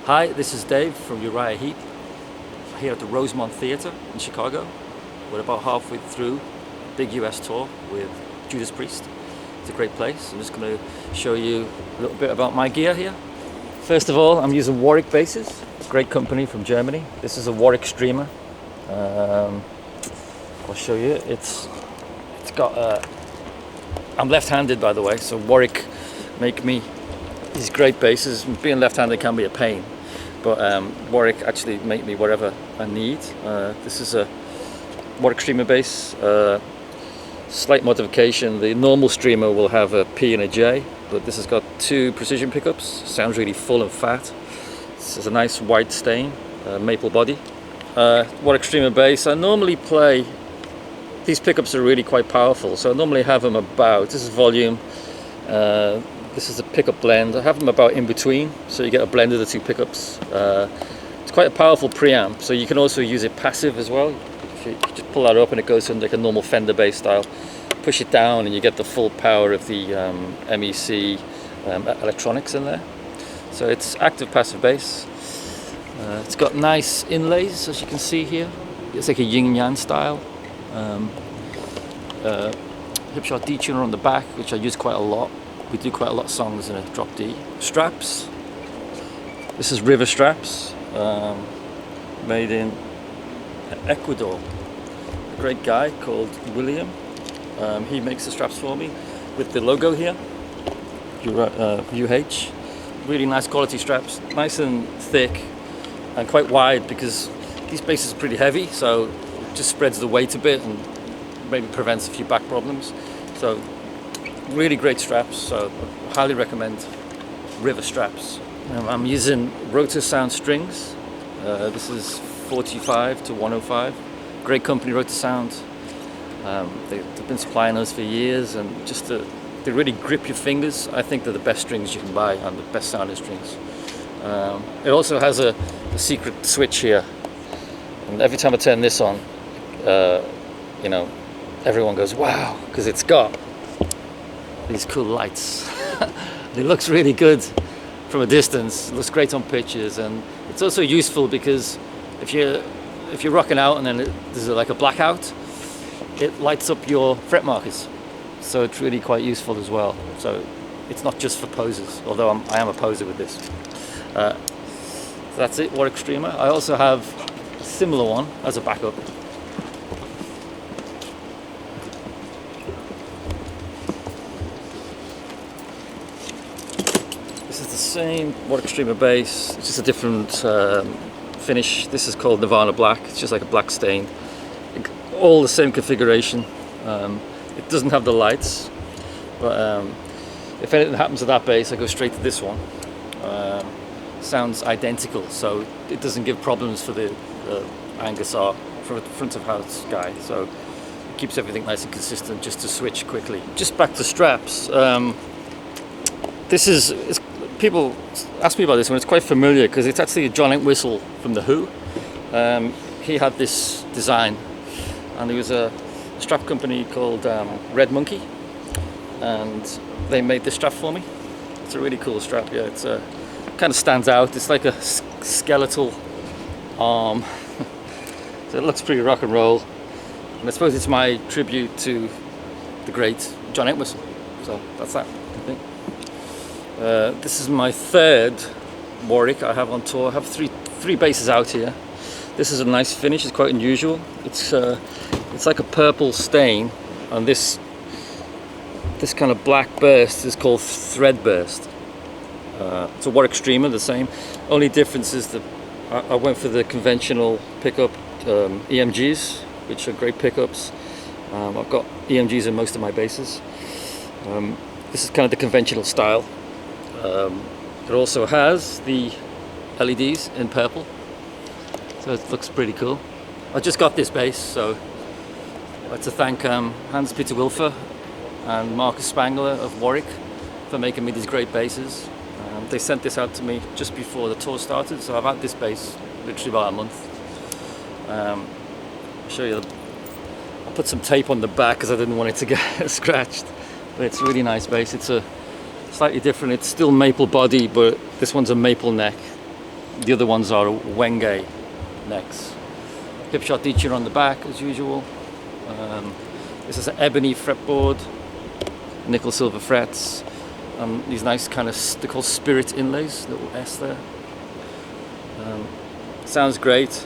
Hi, this is Dave from Uriah Heep here at the Rosemont Theatre in Chicago. We're about halfway through a big US tour with Judas Priest. It's a great place. I'm just going to show you a little bit about my gear here. First of all, I'm using Warwick basses, great company from Germany. This is a Warwick Streamer. I'll show you. It's got I'm left-handed, by the way, so Warwick make me these great basses. Being left-handed can be a pain, but Warwick actually make me whatever I need. This is a Warwick Streamer bass, slight modification. The normal Streamer will have a P and a J, but this has got two precision pickups. Sounds really full and fat. This is a nice white stain, maple body. Warwick Streamer bass. I normally play, these pickups are really quite powerful, so I normally have them about, this is volume, this is a pickup blend. I have them about in between, so you get a blend of the two pickups. It's quite a powerful preamp, so you can also use it passive as well. If you just pull that up and it goes into like a normal Fender bass style, push it down and you get the full power of the MEC electronics in there. So it's active passive bass. It's got nice inlays, as you can see here. It's like a yin yang style. Hipshot D tuner on the back, which I use quite a lot. We do quite a lot of songs in a drop D. Straps. This is River straps, made in Ecuador. A great guy called William. He makes the straps for me with the logo here, UH. Really nice quality straps, nice and thick and quite wide, because these basses are pretty heavy, so it just spreads the weight a bit and maybe prevents a few back problems. So really great straps, so I highly recommend River straps. I'm using Rotor Sound strings. This is 45 to 105. Great company, Rotor Sound. They've been supplying us for years, and they really grip your fingers. I think they're the best strings you can buy and the best sounding strings. It also has a secret switch here, and every time I turn this on, you know, everyone goes wow, because it's got these cool lights. It looks really good from a distance. It looks great on pictures, and it's also useful because if you're rocking out and then there's like a blackout, it lights up your fret markers. So it's really quite useful as well. So it's not just for posers, although I am a poser with this. So that's it, Warwick Streamer. I also have a similar one as a backup. This is the same Warwick Streamer bass, it's just a different finish. This is called Nirvana Black. It's just like a black stain. All the same configuration. It doesn't have the lights, but if anything happens to that bass, I go straight to this one. Sounds identical, so it doesn't give problems for the Angus R front of house guy. So it keeps everything nice and consistent, just to switch quickly. Just back to straps. People ask me about this one. It's quite familiar because it's actually a John Entwistle from The Who. He had this design, and there was a strap company called Red Monkey, and they made this strap for me. It's a really cool strap. Yeah, it's kind of stands out. It's like a skeletal arm. So it looks pretty rock and roll, and I suppose it's my tribute to the great John Entwistle. So that's that, I think. This is my third Warwick I have on tour. I have three basses out here. This is a nice finish. It's quite unusual. It's like a purple stain, and this kind of black burst is called thread burst. It's a Warwick Streamer, the same. Only difference is that I went for the conventional pickup EMGs, which are great pickups. I've got EMGs in most of my basses. This is kind of the conventional style. It also has the LEDs in purple, so it looks pretty cool. I just got this bass, so I'd like to thank Hans-Peter Wilfer and Marcus Spangler of Warwick for making me these great basses. They sent this out to me just before the tour started, so I've had this bass literally about a month. I'll show you. I put some tape on the back because I didn't want it to get scratched. But it's a really nice bass. It's a slightly different. It's still maple body, but this one's a maple neck. The other ones are Wenge necks. Hipshot Deacher on the back as usual. This is an ebony fretboard, nickel silver frets, and these nice kind of, they're called spirit inlays, little S there. Sounds great.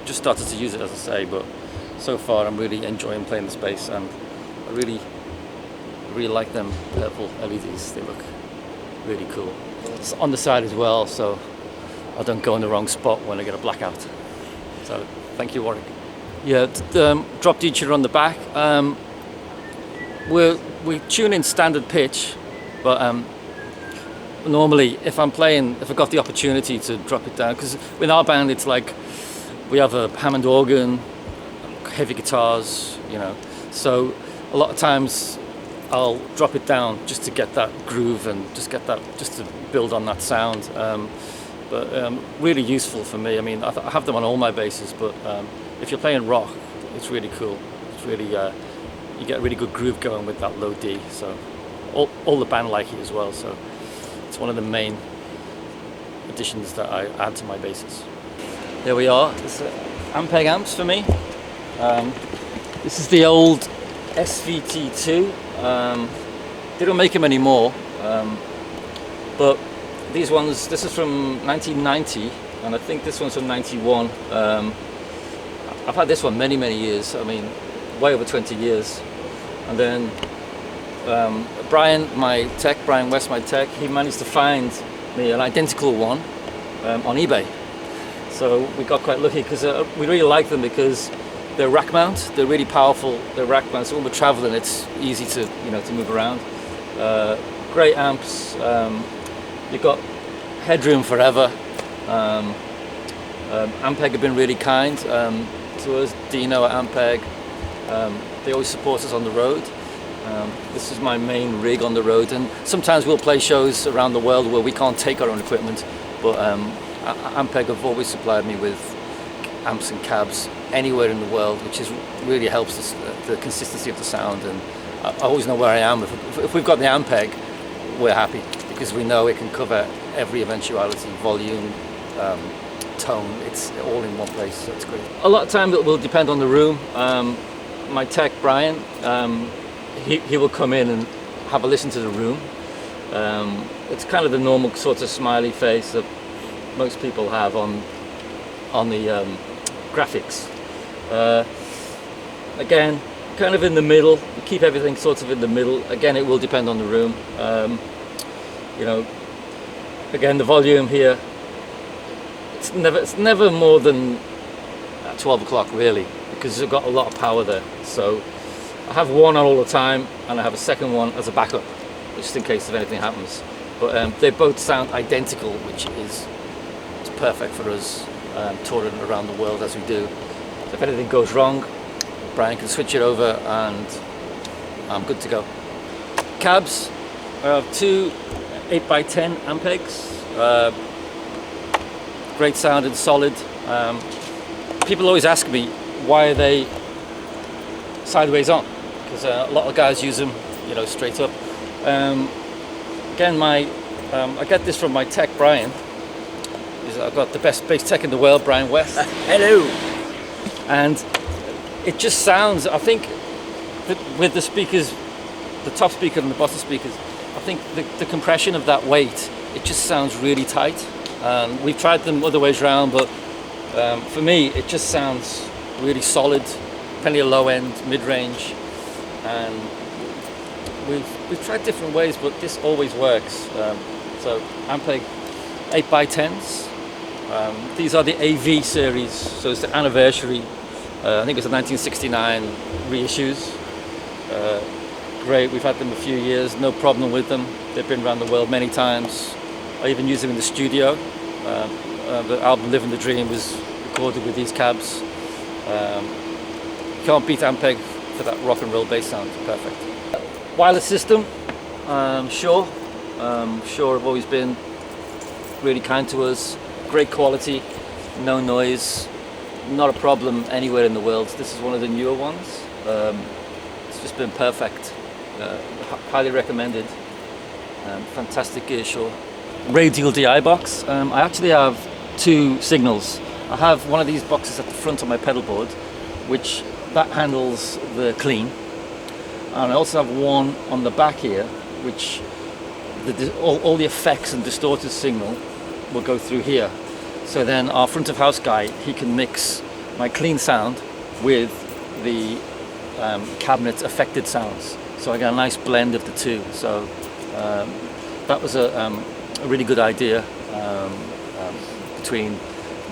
Just started to use it, as I say, but so far I'm really enjoying playing the bass, and I really like them purple LEDs. They look really cool. It's on the side as well, so I don't go in the wrong spot when I get a blackout. So thank you, Warwick. Yeah, drop Deacher on the back. We tune in standard pitch, but normally if I've got the opportunity to drop it down, because in our band it's like we have a Hammond organ, heavy guitars, you know, so a lot of times I'll drop it down just to get that groove and just to build on that sound. But really useful for me. I mean, I have them on all my basses, but if you're playing rock, it's really cool. It's really you get a really good groove going with that low D. So all the band like it as well. So it's one of the main additions that I add to my basses. There we are. It's Ampeg amps for me. This is the old SVT2. They don't make them anymore, but these ones, this is from 1990, and I think this one's from 91. I've had this one many years, I mean way over 20 years. And then Brian West, my tech, he managed to find me an identical one on eBay. So we got quite lucky, because we really like them because they're rack mount, they're really powerful, they're rack mount, so when we're traveling it's easy to move around. Great amps. You've got headroom forever. Ampeg have been really kind to us. Dino at Ampeg, they always support us on the road. This is my main rig on the road, and sometimes we'll play shows around the world where we can't take our own equipment, but Ampeg have always supplied me with amps and cabs anywhere in the world, which really helps the consistency of the sound, and I always know where I am. If we've got the Ampeg, we're happy, because we know it can cover every eventuality, volume, tone, it's all in one place, so it's great. A lot of time it will depend on the room. My tech, Brian, he will come in and have a listen to the room. It's kind of the normal sort of smiley face that most people have on the graphics. Again, kind of in the middle, we keep everything sort of in the middle. Again, it will depend on the room. You know, again, the volume here, it's never more than 12 o'clock really, because it's got a lot of power there. So I have one on all the time, and I have a second one as a backup, just in case if anything happens. But they both sound identical, which is perfect for us touring around the world as we do. So if anything goes wrong, Brian can switch it over and I'm good to go. Cabs, I have two 8x10 Ampegs. Great sounding, solid. People always ask me why are they sideways on, because a lot of guys use them, you know, straight up. Again, I get this from my tech, Brian. I've got the best bass tech in the world, Brian West. Hello. And it just sounds, I think, with the speakers, the top speaker and the bottom speakers, I think the compression of that weight, it just sounds really tight. We've tried them other ways around, but for me, it just sounds really solid, plenty of low end, mid range, and we've tried different ways, but this always works. So Ampeg 8x10s. These are the AV series, so it's the anniversary. I think it's the 1969 reissues. Great, we've had them a few years, no problem with them. They've been around the world many times. I even use them in the studio. The album Living the Dream was recorded with these cabs. Can't beat Ampeg for that rock and roll bass sound, perfect. Wireless system, Shure have always been really kind to us. Great quality, no noise, not a problem anywhere in the world. This is one of the newer ones. It's just been perfect. Highly recommended. Fantastic gear, Shure. radial DI box. I actually have two signals. I have one of these boxes at the front of my pedal board, which that handles the clean, and I also have one on the back here, which all the effects and distorted signal will go through here. So then our front of house guy, he can mix my clean sound with the cabinet affected sounds. So I get a nice blend of the two. So that was a really good idea between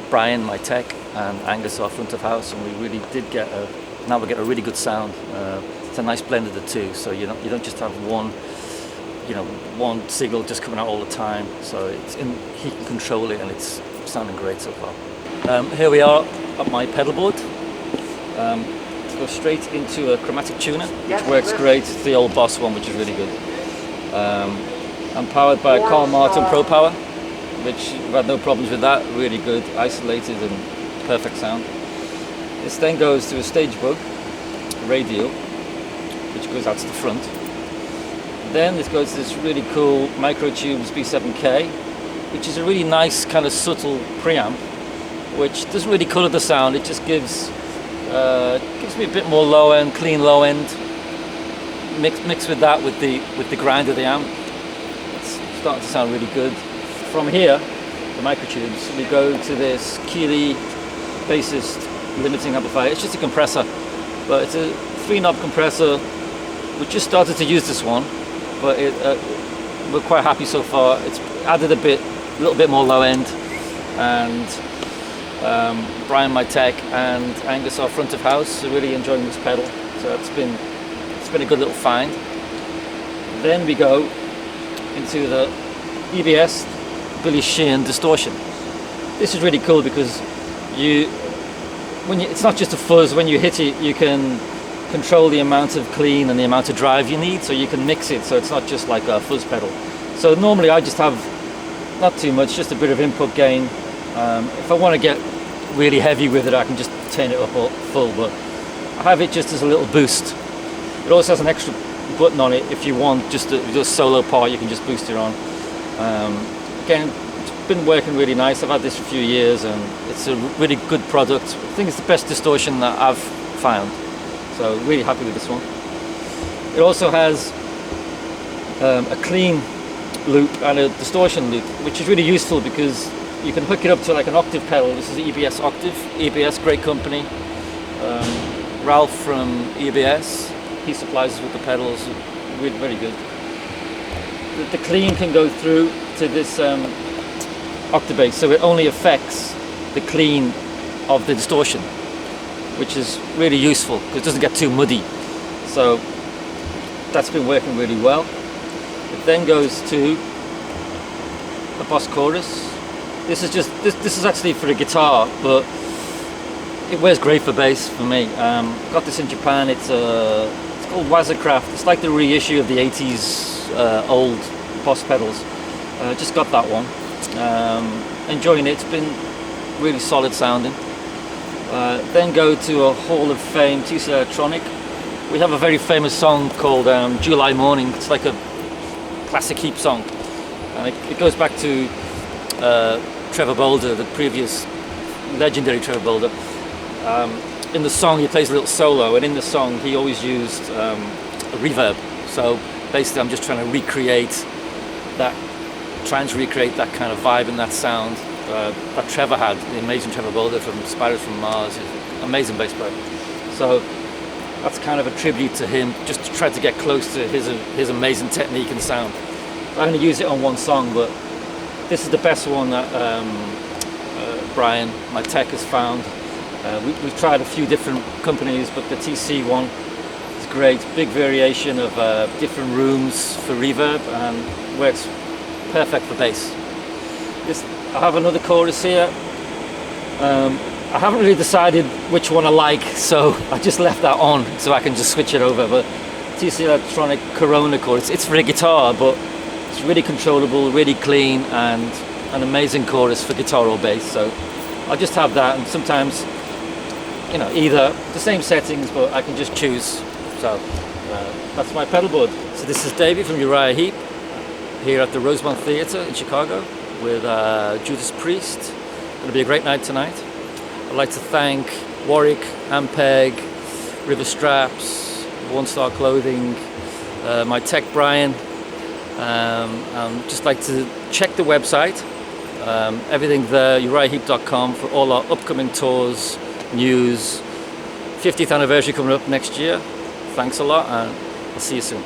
Brian, my tech, and Angus, our front of house, and we really did get now we get a really good sound. It's a nice blend of the two. So you don't just have one signal just coming out all the time. So he can control it, and it's sounding great so far. Here we are at my pedal board. Go straight into a chromatic tuner, which works great. It's the old Boss one, which is really good. I'm powered by a Carl Martin Pro Power, which I've had no problems with that. Really good, isolated and perfect sound. This then goes to a stage bug radial, which goes out to the front. Then this goes to this really cool Microtubes B7K, which is a really nice kind of subtle preamp, which doesn't really colour the sound. It just gives me a bit more low end, clean low end. Mixed with that with the grind of the amp, it's starting to sound really good. From here, the Microtubes, we go to this Keeley bassist limiting amplifier. It's just a compressor, but it's a 3-knob compressor. We just started to use this one, but we're quite happy so far. It's added a little bit more low end, and Brian, my tech, and Angus, our front of house, are really enjoying this pedal. So it's been a good little find. Then we go into the EBS Billy Sheehan distortion. This is really cool because it's not just a fuzz. When you hit it, you can control the amount of clean and the amount of drive you need, so you can mix it, so it's not just like a fuzz pedal. So normally I just have not too much, just a bit of input gain. If I want to get really heavy with it, I can just turn it up full, but I have it just as a little boost. It also has an extra button on it if you want just a solo part, you can just boost it on. Again, it's been working really nice. I've had this for a few years and it's a really good product. I think it's the best distortion that I've found, so really happy with this one. It also has a clean loop and a distortion loop, which is really useful because you can hook it up to like an octave pedal. This is the EBS Octave. EBS, great company. Ralph from EBS, he supplies us with the pedals, really very good. The clean can go through to this octave bass, so it only affects the clean of the distortion, which is really useful because it doesn't get too muddy. So that's been working really well. It then goes to the Boss chorus. This is actually for a guitar, but it wears great for bass for me. Got this in Japan. It's called Wazacraft. It's like the reissue of the 80s old Boss pedals. Just got that one. Enjoying it. It's been really solid sounding. Then go to a Hall of Fame TC Electronic. We have a very famous song called July Morning. It's like a classic Heep song, and it goes back to Trevor Bolder, the previous legendary Trevor Bolder. In the song he plays a little solo, and in the song he always used a reverb. So basically I'm just trying to recreate that kind of vibe and that sound that Trevor had, the amazing Trevor Bolder from Spiders from Mars. Amazing bass player. So that's kind of a tribute to him, just to try to get close to his amazing technique and sound. I'm going to use it on one song, but this is the best one that Brian, my tech, has found. We've tried a few different companies, but the TC one is great. Big variation of different rooms for reverb and works perfect for bass. I have another chorus here. I haven't really decided which one I like, so I just left that on so I can just switch it over. But TC Electronic Corona chorus, it's for a guitar, but it's really controllable, really clean, and an amazing chorus for guitar or bass. So I'll just have that, and sometimes, either the same settings, but I can just choose. So that's my pedal board. So this is Davey from Uriah Heep. here at the Rosemont Theatre in Chicago with Judas Priest. It's going to be a great night tonight. I'd like to thank Warwick, Ampeg, River Straps, One Star Clothing, my tech Brian. Just like to check the website. Everything there, uriahheep.com, for all our upcoming tours, news. 50th anniversary coming up next year. Thanks a lot, and I'll see you soon.